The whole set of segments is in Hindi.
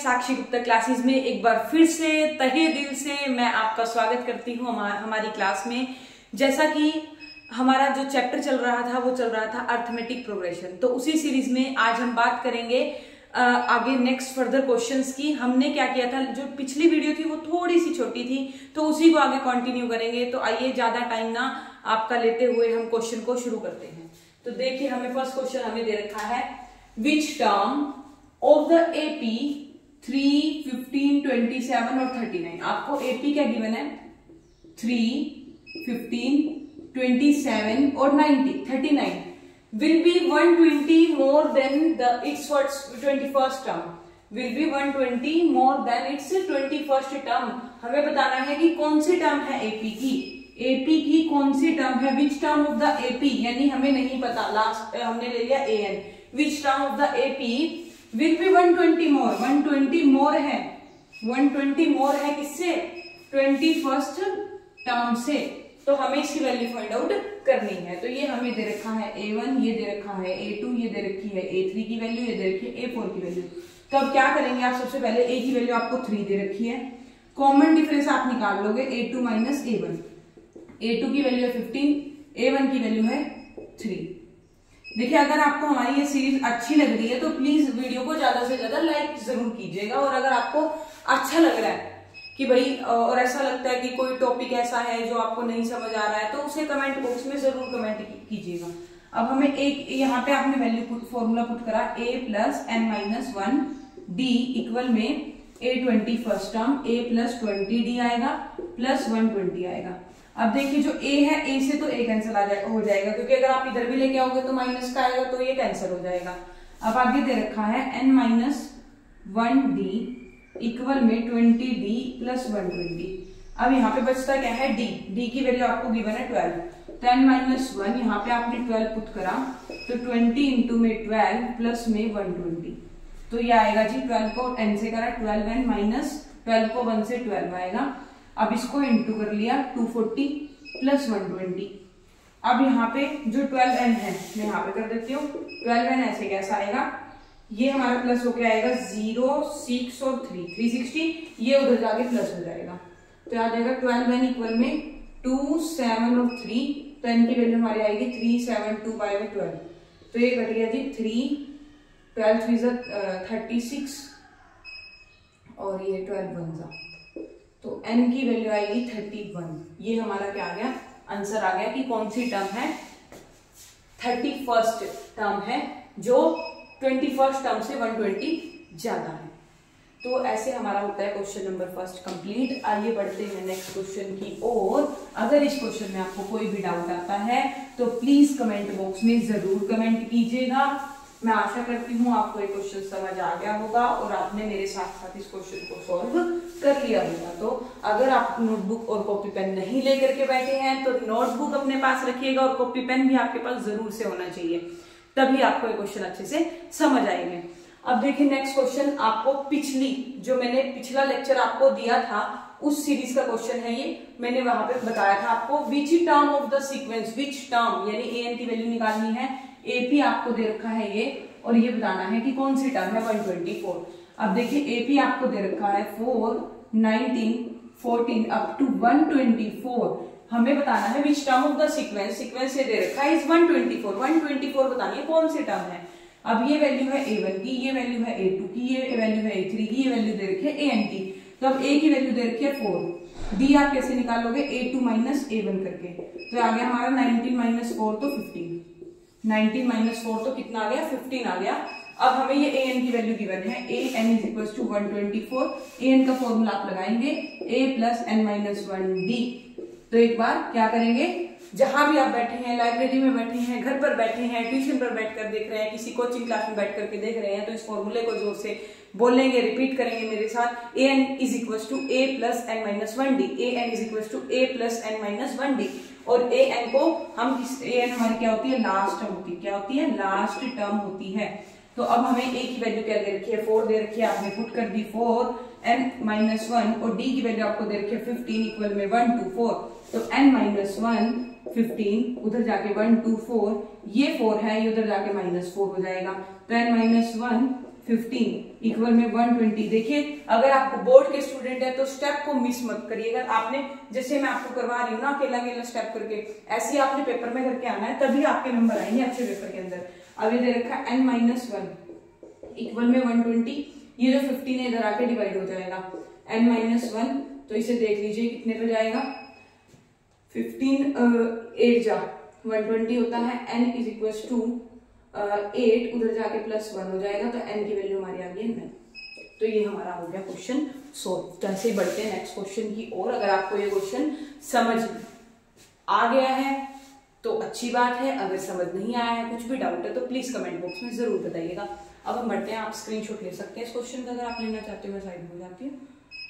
साक्षी गुप्ता क्लासेस में एक बार फिर से तहे दिल से मैं आपका स्वागत करती हूँ हमारी क्लास में। जैसा कि हमारा जो चैप्टर चल रहा था वो चल रहा था अर्थमेटिक प्रोग्रेशन, तो उसी सीरीज में आज हम बात करेंगे आगे नेक्स्ट फर्दर क्वेश्चंस की। हमने क्या किया था, जो पिछली वीडियो थी वो थोड़ी सी छोटी थी, तो उसी को आगे कंटिन्यू करेंगे। तो आइए ज्यादा टाइम ना आपका लेते हुए हम क्वेश्चन को शुरू करते हैं। तो देखिए, हमें फर्स्ट क्वेश्चन हमें दे रखा है, which term of the AP 3, 15, 27 और 39। आपको एपी क्या गिवन है, 3, 15, 27 और 39 will be 120 more than its 21st term, will be 120 more than its 21st term। हमें बताना है कि कौन सी टर्म है एपी की कौन सी टर्म है, which term of the AP, यानी हमें नहीं पता, लास्ट हमने ले लिया n, which term of the AP will be 120 more, 120 more है, 120 मोर है किससे, 21st टर्म से। तो हमें इसकी वैल्यू फाइंड आउट करनी है। तो ये हमें दे रखा है A1, ये दे रखा है A2, ये दे रखी है A3 की वैल्यू, ये दे रखी है A4 की वैल्यू। तो अब क्या करेंगे आप, सबसे पहले A की वैल्यू आपको 3 दे रखी है, कॉमन डिफरेंस आप निकाल लोगे A2 माइनस A1। A2 की वैल्यू है 15, A1 की वैल्यू है 3। देखिए, अगर आपको हमारी ये सीरीज अच्छी लग रही है तो प्लीज वीडियो को ज्यादा से ज्यादा लाइक जरूर कीजिएगा, और अगर आपको अच्छा लग रहा है कि भाई और ऐसा लगता है कि कोई टॉपिक ऐसा है जो आपको नहीं समझ आ रहा है, तो उसे कमेंट बॉक्स में जरूर कमेंट कीजिएगा। अब हमें एक यहाँ पे आपने वैल्यू फॉर्मूला पुट करा, a plus n minus 1 d equal में a 21st term a plus 20d आएगा प्लस 120 आएगा। अब देखिए, जो a है, a से तो a कैंसिल हो जाएगा, क्योंकि अगर आप इधर भी लेके आओगे तो माइनस का आएगा, तो ये कैंसिल हो जाएगा। अब आगे दे रखा है n माइनस 1d इक्वल में 20d प्लस 120। अब यहाँ पे बचता क्या है, d की वैल्यू आपको गिवन है 12, 10 माइनस 1, यहाँ पे आपने 12 पुट करा, तो 20 इंटू में 12 प्लस में 120, तो ये आएगा जी 12 को n से करा 12n माइनस 12 को 1 से 12 आएगा। अब इसको इंटू कर लिया 240 प्लस 120। अब यहाँ पे जो 12n है मैं यहाँ पे कर देती हूँ, 12n ऐसे कैसा आएगा, ये हमारा प्लस होके आएगा 0, 6 और 3, 360, ये उधर जाके प्लस हो जाएगा, तो आ जाएगा 12n इक्वल में 2, 7 और 3, तो n की वैल्यू हमारी आएगी 3, 7, 2 बाय 12, तो ये कट गया जी 3, 12 3 36 और ये 12 1 जा, तो n की वैल्यू आएगी 31। ये हमारा क्या आ गया, आंसर आ गया कि कौन सी टर्म है, 31st टर्म है, जो 21st टर्म से 120 ज्यादा है। तो ऐसे हमारा होता है क्वेश्चन नंबर फर्स्ट कंप्लीट। आइए बढ़ते हैं नेक्स्ट क्वेश्चन की ओर। अगर इस क्वेश्चन में आपको कोई भी डाउट आता है तो प्लीज कमेंट बॉक्स में जरूर कमेंट कीजिएगा। मैं आशा करती हूँ आपको ये क्वेश्चन समझ आ गया होगा और आपने मेरे साथ साथ इस क्वेश्चन को सॉल्व कर लिया होगा। तो अगर आप नोटबुक और कॉपी पेन नहीं लेकर के बैठे हैं तो नोटबुक अपने पास रखिएगा और कॉपी पेन भी आपके पास जरूर से होना चाहिए, तभी आपको ये क्वेश्चन अच्छे से समझ आएंगे। अब देखिए, नेक्स्ट क्वेश्चन आपको पिछला लेक्चर आपको दिया था उस सीरीज का क्वेश्चन है ये। मैंने वहां पे बताया था आपको, विच term of the sequence, which term यानी an की वैल्यू निकालनी है, AP आपको दे रखा है ये, और ये बताना है कि कौन सी टर्म है 124। अब देखिए, AP आपको दे रखा है 4, 19, 14 अप टू 124। हमें बताना है which term of the sequence, sequence ये दे रखा है इज 124, 124 बतानी है कौन सी टर्म है। अब ये वैल्यू है A1 की, ये वैल्यू है A2 की, ये वैल्यू है A3 की, ये वैल्यू दे रखी है AN की। तो अब A की वैल्यू दे रखी है 4, D आप कैसे निकालोगे, A2 माइनस A1 करके, तो आ गया हमारा 19 माइनस 4 तो 15, 19 माइनस 4 तो कितना आ गया, 15 आ गया। अब हमें ये AN की वैल्यू गिवन है, AN is equal to 124, AN का फॉर्मूला आप लगाएंगे A plus n minus 1D। तो एक बार क्या करेंगे, जहां भी आप बैठे हैं, लाइब्रेरी में बैठे हैं, घर पर बैठे हैं, ट्यूशन पर बैठकर देख रहे हैं, किसी कोचिंग क्लास में बैठ करके देख रहे हैं, तो इस फॉर्मूले को जोर से बोलेंगे, रिपीट करेंगे मेरे साथ। an is equal to a plus n minus 1d, an is equal to a plus n minus 1d, और an को हम an हमारी क्या होती है, लास्ट टर्म होती है, क्या होती है, लास्ट टर्म होती है। तो अब हमें a की वैल्यू क्या दे रखी है, 4 दे रखी है, आपने पुट कर दी 4, n माइनस 1, और d की वैल्यू आपको दे रखी है 15 इक्वल में 1 2 4, तो n माइनस 1 15 उधर जाके 1 2 4, ये 4 है, ये उधर जाके -4 हो जाएगा, तो n माइनस 1 15 इक्वल में 120। देखिए अगर आपको बोर्ड के स्टूडेंट है तो स्टेप को मिस मत करिएगा। आपने जैसे मैं आपको करवा रही हूँ ना अकेला अकेला स्टेप करके, ऐसे ही आपने पेपर में करके आना है, तभी आपके नंबर आएंगे अच्छे पेपर के अंदर। अब ये दे रखा है n-1 इक्वल में 120, ये जो 15 है इधर आके डिवाइड हो जाएगा n-1, तो इसे देख लीजिए कितने पे जाएगा, 15 8 जा 120 होता है, n इज इक्वल टू 8 उधर जाके +1 हो जाएगा, तो n की वैल्यू हमारी आ गई है 9। तो ये हमारा हो गया क्वेश्चन सॉल्व। तो ऐसे ही बढ़ते हैं नेक्स्ट क्वेश्चन की ओर। अगर आपको ये क्वेश्चन समझ आ गया है तो अच्छी बात है, अगर समझ नहीं आया है, कुछ भी डाउट है तो प्लीज कमेंट बॉक्स में जरूर बताइएगा। अब हम बढ़ते हैं, आप स्क्रीनशॉट ले सकते हैं इस क्वेश्चन का, अगर आप लेना चाहते हो मैं साइड में हो जाती हूँ,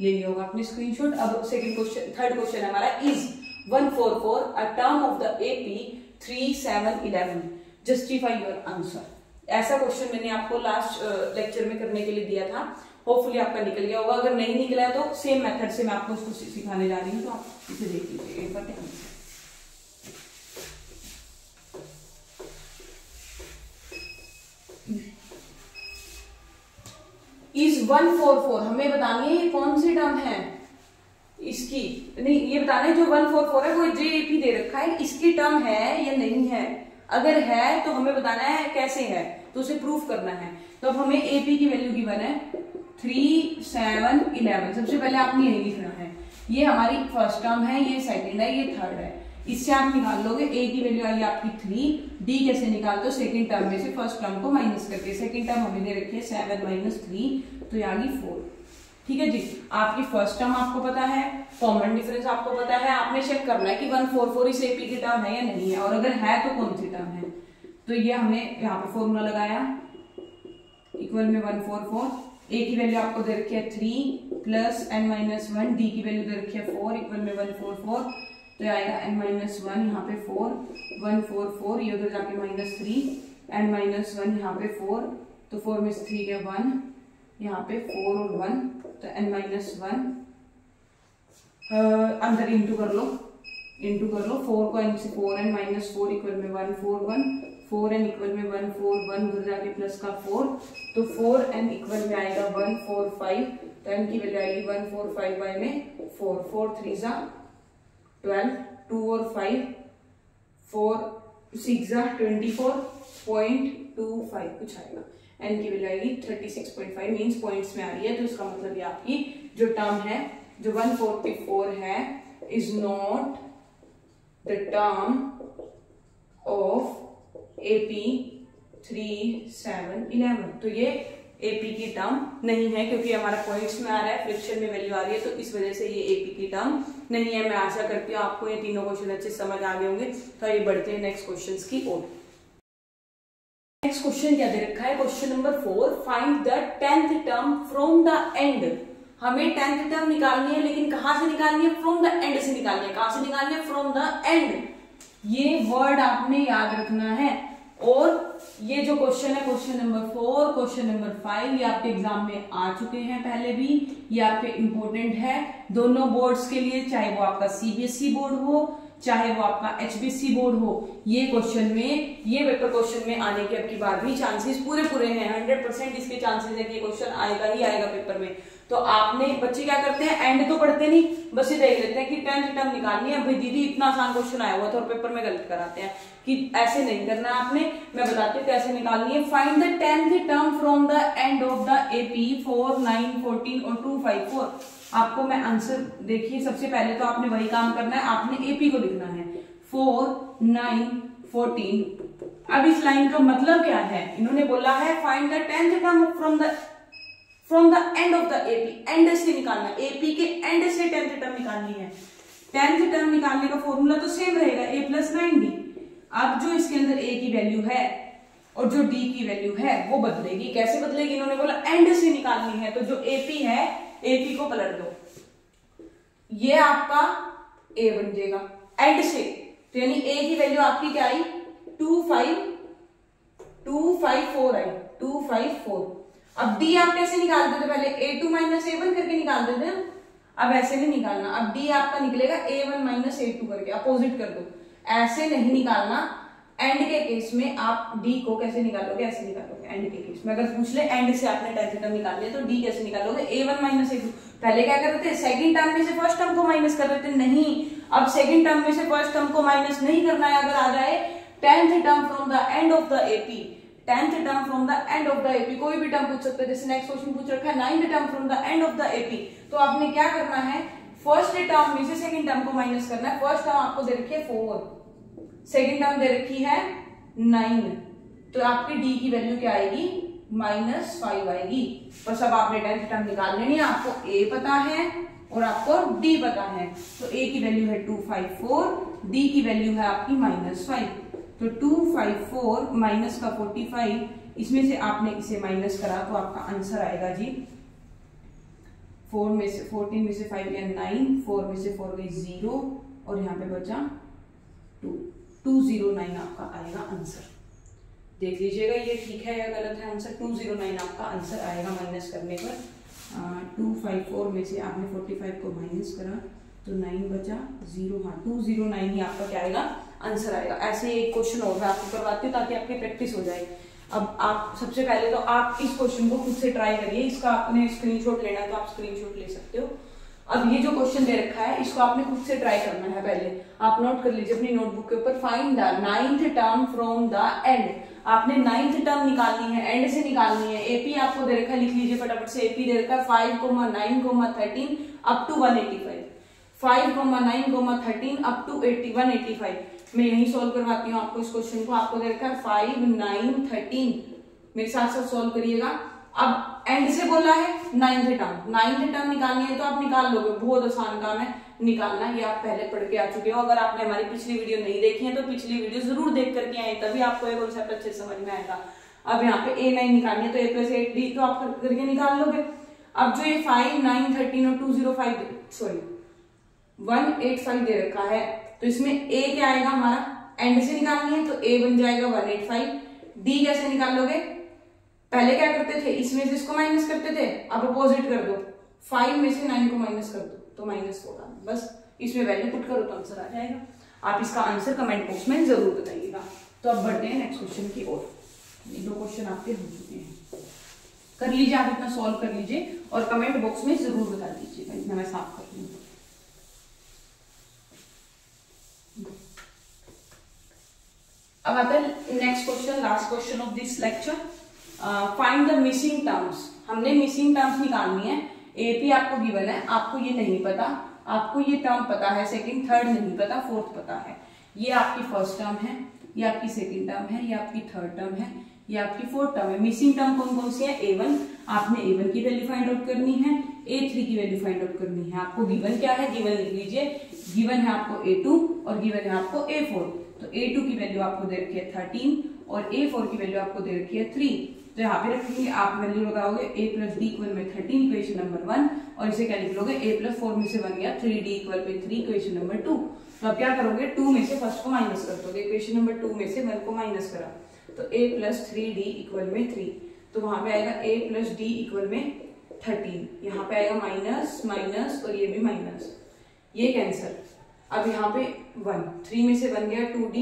ले लिया होगा आपने स्क्रीनशॉट। अब सेकंड क्वेश्चन, थर्ड क्वेश्चन हमारा is 144 a term of the AP 3, 7, 11 justify your answer. ऐसा क्वेश्चन मैंने आपको लास्ट लेक्चर में करने के लिए दिया था, होपफुली आपका निकल गया होगा। अगर नहीं निकला है तो सेम मेथड से मैं आपको उसको सिखाने जा रही हूँ, तो आप इसे देख लीजिए एक बार ध्यान से। इस 144 हमें बतानी है कौन सी टर्म है इसकी, नहीं ये बताना है जो 144 है वो JAP दे रखा है, इसकी टर्म है या नहीं है। अगर है तो हमें बताना है कैसे है, तो उसे प्रूफ करना है। तो अब हमें AP की वैल्यू गिवन है 3, 7, 11। सबसे पहले आपने यही लिखना है, ये हमारी फर्स्ट टर्म है, ये सेकंड है, ये थर्ड है। इससे आप निकाल लोगे, A की वैल्यू आई आपकी 3, D कैसे निकालते हो, सेकंड टर्म में से फर्स्ट टर्म को माइनस करके। सेकंड टर्म हमें दे रखी है 7 - 3, तो ये आ गई 4। ठीक है जी, आपकी फर्स्ट टर्म आपको पता है, कॉमन डिफरेंस आपको पता है, आपने चेक करना है कि 144 इस AP की टर्म है या नहीं है, और अगर है तो कौन सी टर्म है। तो ये हमने यहाँ पे फॉर्मूला लगाया, इक्वल में 144, A की वैल्यू आपको दे रखी है 3 प्लस n-1, D की वैल्यू दे रखी है 4 इक्वल में 144, तो आएगा n-1 यहाँ पे 4, 144 ये उधर जाके -3, n-1 यहाँ पे 4, तो 4 में से 3 के 1, यहाँ पे 4 और 1, तो n-1 अंदर इंटू कर लो, 4 को n से 4n -4 इक्वल में 141, 4n इक्वल में 141 उधर जाके प्लस का 4, तो 4n इक्वल में आएगा 145, तो n की वैल्यू आएगी 145 बाय में 4, 4 3 जा 12, 2 और 5, 4 6 जा 24.25 कुछ आएगा। n की वैल्यू आएगी 36.5, मींस पॉइंट्स में आ रही है, तो इसका मतलब ये आपकी जो टर्म है जो 144 है is not the term of AP 3, 7, 11। तो ये AP की टर्म नहीं है, क्योंकि हमारा पॉइंट्स में आ रहा है, फ्रैक्शन में वैल्यू आ रही है, तो इस वजह से ये AP की टर्म नहीं है। मैं आशा करती हूँ आपको ये तीनों क्वेश्चन अच्छे समझ आ गए होंगे। तो ये बढ़ते हैं नेक्स्ट क्वेश्चंस की ओर। नेक्स्ट क्वेश्चन क्या दे रखा है, question number 4, find the 10th term from the end. हमें 10th टर्म निकालनी है, लेकिन कहां से निकालनी है, फ्रॉम द एंड से निकालनी है। कहां से निकालनी है, फ्रॉम द एंड। ये वर्ड आपने याद रखना है। और ये जो क्वेश्चन है, क्वेश्चन नंबर 4, क्वेश्चन नंबर 5, ये आपके एग्जाम में आ चुके हैं पहले भी, ये आपके इंपॉर्टेंट है दोनों बोर्ड्स के लिए, चाहे वो आपका CBSE बोर्ड हो चाहे वो आपका HBSE बोर्ड हो। ये क्वेश्चन में, ये पेपर क्वेश्चन में आने के अब की बार भी चांसेस पूरे हैं, 100% इसके चांसेस है कि ये क्वेश्चन आएगा ही आएगा पेपर में। तो आपने, बच्चे क्या करते हैं, एंड तो पढ़ते नहीं, बस ये देख लेते हैं कि 10th टर्म निकालनी है, भाई दीदी इतना आसान क्वेश्चन आया हुआ था, और पेपर में गलत कराते हैं कि ऐसे नहीं करना आपने। मैं बताती हूँ कैसे निकालनी है। Find the 10th term from the end of the AP 4, 9, 14 और 254। आपको मैं आंसर, देखिए सबसे पहले तो आपने वही काम करना है, आपने AP को लिखना है 4, 9, 14। अब इस लाइन का मतलब क्या है, इन्होंने बोला है find the 10th term from the end of the AP, and से निकालना है, AP के एंड से 10th टर्म निकालनी है। 10th टर्म निकालने का फॉर्मूला तो सेम रहेगा, A + 9D। अब जो इसके अंदर A की वैल्यू है और जो D की वैल्यू है वो बदलेगी। कैसे बदलेगी, इन्होंने बोला एंड से निकालनी है, तो जो AP है AP को पलट दो, ये आपका A बन जाएगा एंड से। तो यानी A की वैल्यू आपकी क्या आई, 254 आई, 254। अब D आप कैसे निकालते थे, पहले A2 - A1 करके निकालते थे, अब ऐसे नहीं निकालना। अब D आपका निकलेगा A1 - A2 करके, अपोजिट कर दो, ऐसे नहीं निकालना। एंड के केस में आप D को कैसे निकालोगे, ऐसे निकालोगे, एंड के केस में अगर पूछ ले एंड से आपने टेंथ टर्म निकाल लिया तो डी कैसे निकालोगे, a1 माइनस a2। पहले क्या कर रहे थे, सेकंड टर्म में से फर्स्ट टर्म को माइनस कर रहे थे, नहीं अब सेकंड टर्म में से फर्स्ट टर्म को माइनस नहीं करना है। अगर आ जाए tenth term from the end of the AP, tenth term from the end of the AP, कोई भी टर्म पूछ सकते हैं। जैसे नेक्स्ट क्वेश्चन पूछ रखा है ninth term from the end of the AP, तो आपने क्या करना है, फर्स्ट टर्म में से सेकंड टर्म को माइनस करना है। फर्स्ट टर्म आपको दे रखी है 4, सेकंड टर्म दे रखी है 9, तो आपकी डी की वैल्यू क्या आएगी, -5 आएगी। बस अब आपने टेंथ टर्म निकाल लेनी है, आपको ए पता है और आपको डी पता है। तो ए की वैल्यू है 254, डी की वैल्यू है आपकी -5। तो 254 माइनस का 45, इसमें से आपने इसे माइनस करा तो आपका आंसर आएगा जी 4 में से 14 में से 5 गया 9, 4 में से 4 गई 0 और यहाँ पे बचा 2, 209 आपका आएगा आंसर। देख लीजिएगा ये ठीक है या गलत है आंसर। 209 आपका आंसर आएगा माइनस करने पर। 254 में से आपने 45 को माइनस करा तो 9 बचा 0, हाँ 209 ही आपका क्या आएगा आंसर आएगा। ऐसे एक क्वेश्चन और मैं आपको करवाती हूँ ताकि आपकी प्रैक्टिस हो जाए। अब आप सबसे पहले तो आप इस क्वेश्चन को खुद से ट्राई करिए, इसका आपने स्क्रीनशॉट लेना है तो आप स्क्रीनशॉट ले सकते हो। अब ये जो क्वेश्चन दे रखा है इसको आपने खुद से ट्राई करना है। पहले आप नोट कर लीजिए अपनी नोटबुक के ऊपर, find the ninth term from the end. आपने नाइन्थ टर्म निकालनी है, एंड से निकालनी है। एपी आपको दे रखा है, लिख लीजिए फटाफट से। एपी दे रखा है 5, 9, 13 अप टू 185, 5, 9, 13 अप टू 185। मैं यही सोल्व करवाती हूँ आपको इस क्वेश्चन को। आपको दे रखा है 5, 9, 13, मेरे साथ साथ सोल्व करिएगा। अब एंड से बोला है नाइन्थ टर्म निकालनी है तो आप निकाल लोगे, बहुत आसान काम है निकालना। ये आप पहले पढ़ के आ चुके हो। अगर आपने हमारी पिछली वीडियो नहीं देखी है तो पिछली वीडियो जरूर देख करके आए, तभी आपको ये कॉन्सेप्ट अच्छे समझ में आएगा। अब यहाँ पे a9 निकालनी है तो a + 8d तो आप करके निकाल लोगे। अब जो ये 5, 9, 13 और 185 दे रखा है तो इसमें a क्या आएगा हमारा, एंड से निकालनी है तो a बन जाएगा 185। d कैसे निकालोगे, पहले क्या करते थे, इसमें से इसको माइनस करते थे, अब अपोजिट कर दो, 5 में से 9 को माइनस कर दो तो -4, बस इसमें वैल्यू पुट करो तो आंसर आ जाएगा। आप इसका आंसर कमेंट बॉक्स में जरूर बताइएगा। तो अब बढ़ते हैं नेक्स्ट क्वेश्चन की ओर। ये 2 क्वेश्चन आपके हो चुके हैं, कर लीजिए आप इतना सॉल्व कर लीजिए और कमेंट बॉक्स में जरूर बता दीजिएगा। इतना मैं साफ कर लूँ। अब आता है next question, last question of this lecture. Find the missing terms. हमने मिसिंग टर्म्स निकालनी है। एपी आपको गिवन है, आपको ये नहीं पता, आपको ये टर्म पता है, सेकंड थर्ड नहीं पता, फोर्थ पता है। ये आपकी फर्स्ट टर्म है, ये आपकी सेकंड टर्म है, ये आपकी थर्ड टर्म है, ये आपकी फोर्थ टर्म है। मिसिंग टर्म कौन कौन सी है, a1, आपने a1 की वैल्यू फाइंड आउट करनी है, a3 की वैल्यू फाइंड आउट करनी है। आपको गिवन क्या है, गिवन लिख लीजिए। गिवन है आपको a2 और गिवन है आपको a4। तो a2 की वैल्यू आपको दे रखी है 13 और a4 की वैल्यू आपको दे रखी है 3। तो यहाँ पे रखेंगे, आप वैल्यू लगाओगे a + d = 13 इक्वेशन नंबर 1 और इसे क्या लिख लोगे, a + 4 में से 1 गया 3d = 3 इक्वेशन नंबर 2। तो अब क्या करोगे, 2 में से फर्स्ट को माइनस कर दोगे। इक्वेशन नंबर 2 में से 1 को माइनस करा तो a + 3d = 3। तो वहां पे आएगा a + d = 13। यहाँ पे आएगा माइनस माइनस और ये भी माइनस, ये कैंसिल। अब यहाँ पे 1, 3 में से 1 गया 2d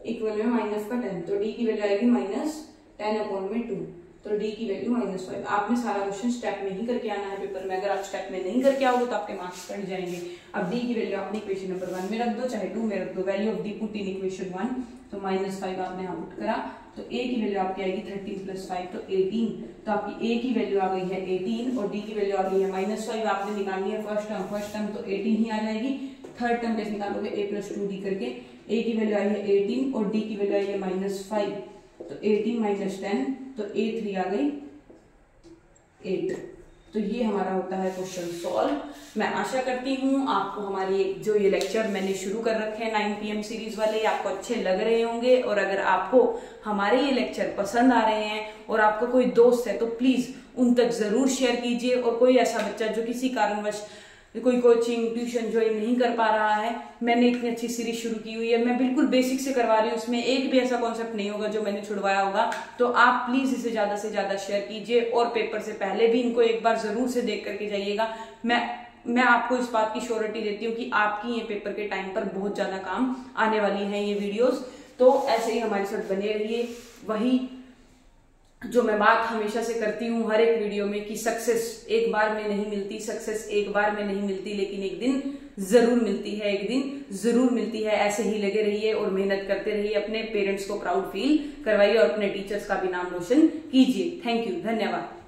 = -10। तो d की वैल्यू आएगी -10/2। तो d की वैल्यू -5। आपने सारा क्वेश्चन स्टेप में ही करके आना है पेपर में। अगर आप स्टेप में नहीं करके आओगे तो आपके मार्क्स कट जाएंगे। अब d की वैल्यू आपने इक्वेशन नंबर 1 में रख दो, चाहे 2 में रख दो। Value of d put in equation 1, तो -5 आपने यहाँ पुट करा तो a की वैल्यू आपकी आएगी 13 + 5 तो 18। तो आपकी a की वैल्यू आ गई है 18 और d की वैल्यू आ गई है -5। आपने निकालनी है फर्स्ट टर्म तो 18 ही आ जाएगी। थर्ड टर्म कैसे निकालोगे, a + 2d करके। a की वैल्यू आई है 18 और d की वैल्यू आई है -5। तो 18 - 10 तो a3 आ गई 8। तो ये हमारा होता है क्वेश्चन सॉल्व। मैं आशा करती हूँ आपको हमारी जो ये लेक्चर मैंने शुरू कर रखे हैं 9 PM सीरीज वाले, आपको अच्छे लग रहे होंगे। और अगर आपको हमारे ये लेक्चर पसंद आ रहे हैं और आपका कोई दोस्त है तो प्लीज उन तक जरूर शेयर कीजिए। और कोई ऐसा बच्चा जो किसी कारणवश कोई कोचिंग ट्यूशन ज्वाइन नहीं कर पा रहा है, मैंने इतनी अच्छी सीरीज शुरू की हुई है, मैं बिल्कुल बेसिक से करवा रही हूँ, उसमें एक भी ऐसा कॉन्सेप्ट नहीं होगा जो मैंने छुड़वाया होगा। तो आप प्लीज इसे ज्यादा से ज्यादा शेयर कीजिए और पेपर से पहले भी इनको एक बार जरूर से देख करके जाइएगा। मैं आपको इस बात की श्योरिटी देती हूँ कि आपकी ये पेपर के टाइम पर बहुत ज्यादा काम आने वाली है ये वीडियोस। तो ऐसे ही हमारे साथ बने रहिए। वही जो मैं बात हमेशा से करती हूँ हर एक वीडियो में कि सक्सेस एक बार में नहीं मिलती, सक्सेस एक बार में नहीं मिलती, लेकिन एक दिन जरूर मिलती है, एक दिन जरूर मिलती है। ऐसे ही लगे रहिए और मेहनत करते रहिए, अपने पेरेंट्स को प्राउड फील करवाइए और अपने टीचर्स का भी नाम रोशन कीजिए। थैंक यू, धन्यवाद।